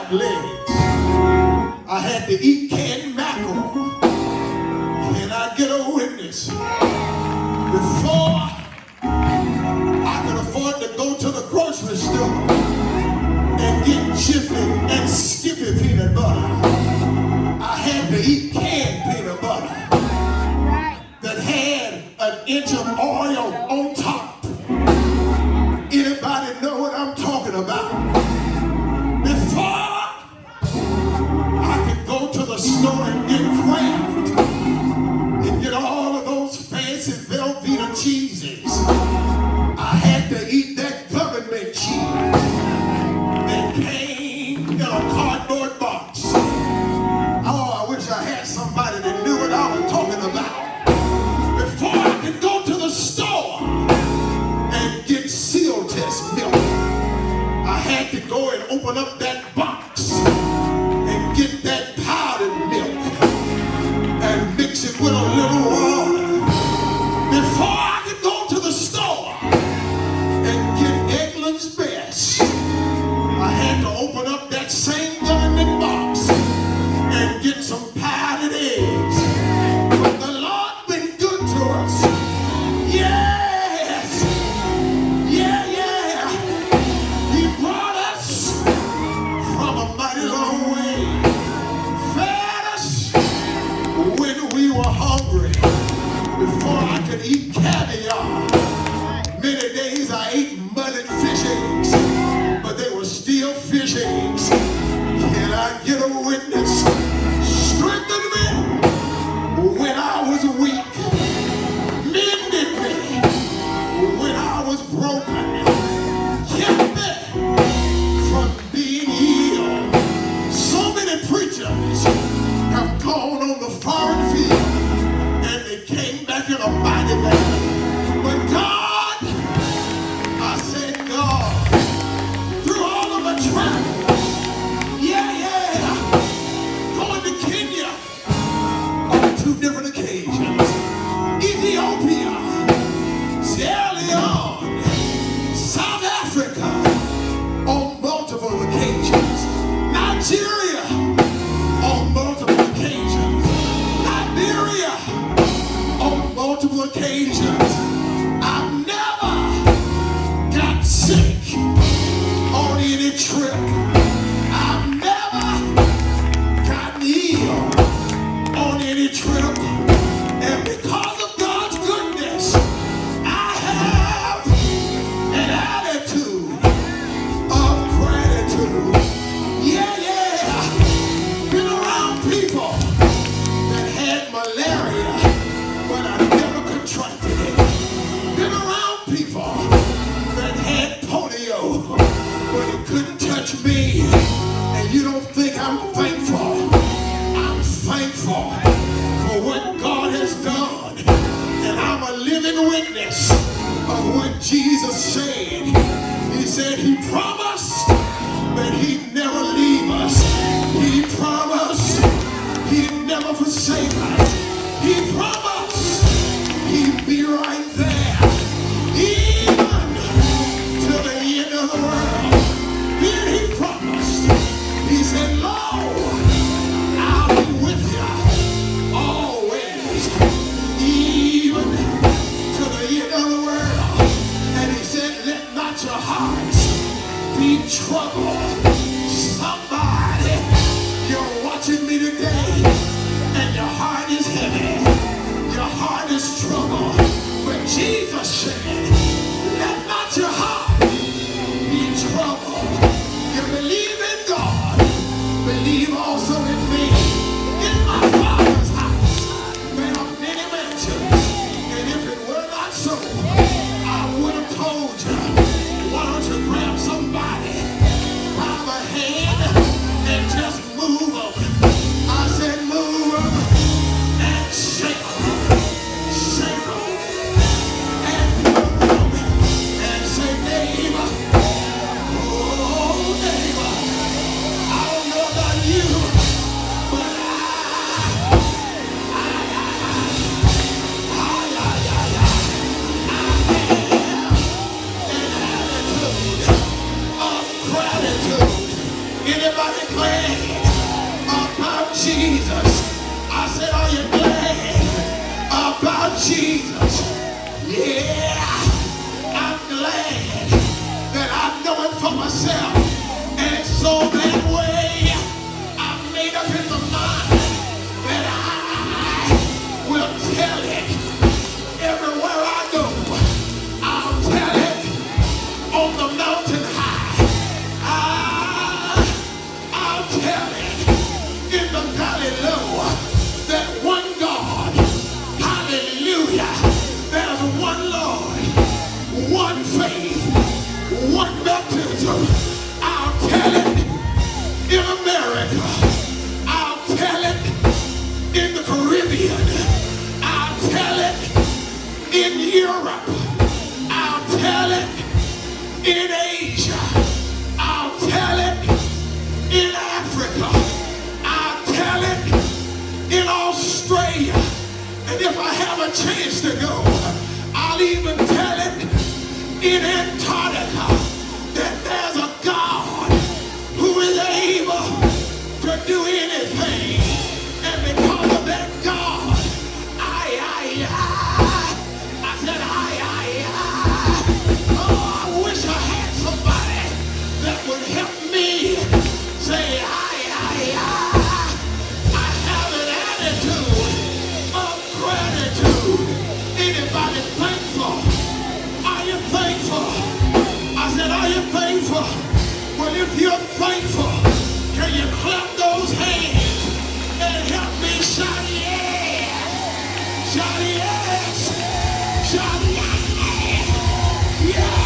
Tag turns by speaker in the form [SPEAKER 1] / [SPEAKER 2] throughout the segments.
[SPEAKER 1] crab legs. I had to eat canned mackerel. Can I get a witness? Before I could afford to go to the grocery store and get Jiffy and Skippy peanut butter, I had to eat canned peanut butter that had an inch of oil on top. Anybody know what I'm talking about? Before I could go to the store and get Kraft and get all of those fancy Velveeta cheeses, I had to eat that government cheese that came in a cardboard box. Oh, I wish I had somebody that knew what I was talking about. Before I could go to the store and get seal test milk, I had to go and open up that box and get that powdered milk and mix it with a little water. Before I could go to the store and get Eggland's Best, I had to open up that same government box and get some powdered eggs. But the Lord been good to us. Yes! Yeah, yeah! He brought us from a mighty long way. Fed us when we were hungry. Before I could eat caviar, many days I ate mullet fish eggs, but they were still fish eggs. Can I get a witness? Strengthened me when I was weak, mended me when I was broken, kept me from being healed. So many preachers have gone on the foreign field and they came back in a mighty man. But God, I said God, through all of the travels, yeah, going to Kenya on 2 different occasions, Ethiopia, Sierra Leone, South Africa on multiple occasions, Nigeria on multiple occasions, Liberia on multiple occasions. I've never got sick on any trip. I've never gotten ill on any trip. And because of God's goodness, I have an attitude of gratitude. Yeah. Been around people that had malaria, but I never contracted it. Been around people that had polio, but it couldn't touch me. And you don't think I'm thankful? I'm thankful for what God has done. And I'm a living witness of what Jesus said. He said he promised that he'd never leave us. He promised he'd never forsake us. He promised he'd be right there, even to the end of the world. Then he promised, he said, Lo, I'll be with you always, even to the end of the world. And he said, let not your hearts be troubled. Somebody, you're watching me today, and your heart is heavy. Your heart is troubled. But Jesus said, let not your heart be troubled. You believe in God, believe also in me. In my Father's house, there are many mansions. And if it were not so, I would have told you, why don't you grab somebody by the hand and just move them. I said move them and shake them, and move them and say neighbor, oh neighbor, I don't know about you, but Anybody glad about Jesus? I said, are you glad about Jesus? Yeah, I'm glad that I know it for myself. And it's so that way I made up in my mind that I will tell it everywhere I go. I'll tell it on the mountain high. I'll tell it in the valley low. That one God, hallelujah, there's one Lord, one faith, one baptism. I'll tell it in America. I'll tell it in the Caribbean. I'll tell it in Europe. I'll tell it in Asia. I'll tell it in Africa. I'll tell it in Australia. And if I have a chance to go, I'll even tell it in Antarctica that there's a God who is able to do anything. And because of that God, I said, oh, I wish I had somebody that would help me say, I have an attitude of gratitude. Anybody thankful? Are you thankful? I said, are you thankful? Well, if you're thankful, can you clap those hands and help me shout yes? Shout yes! Shout yes! Yes!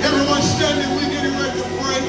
[SPEAKER 1] Everyone standing, we're getting ready to pray.